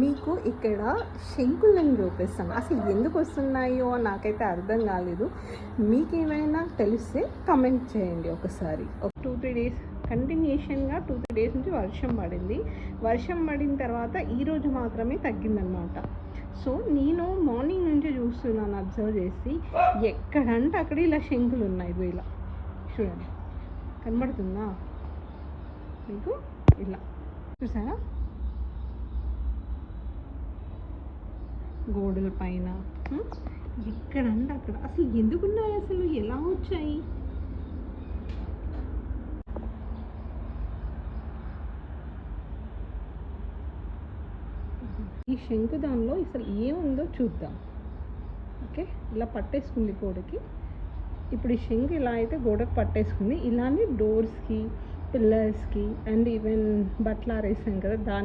మీకు ఇక్కడ శంకులను చూపిస్తాను. అసలు ఎందుకు వస్తున్నాయో నాకైతే అర్థం కాలేదు. మీకేమైనా తెలిస్తే కమెంట్ చేయండి ఒకసారి. ఒక 2-3 డేస్ కంటిన్యూషన్గా 2-3 డేస్ నుంచి వర్షం పడింది. వర్షం పడిన తర్వాత ఈరోజు మాత్రమే తగ్గిందనమాట. సో నేను మార్నింగ్ నుంచి చూస్తున్నాను, అబ్జర్వ్ చేసి ఎక్కడంటే అక్కడ ఇలా శంకులు ఉన్నాయి. ఇలా చూడండి, కనబడుతుందా మీకు? ఇలా చూసారా, గోడల పైన ఎక్కడంటే అక్కడ. అసలు ఎందుకున్నాయి, అసలు ఎలా వచ్చాయి? ఈ శంకుదానిలో అసలు ఏముందో చూద్దాం. ఓకే, ఇలా పట్టేసుకుంది గోడకి. ఇప్పుడు ఈ శంకు ఇలా అయితే గోడకు పట్టేసుకుంది. ఇలానే డోర్స్కి, పిల్లర్స్కి అండ్ ఈవెన్ బట్టలు ఆరేసాం కదా దాని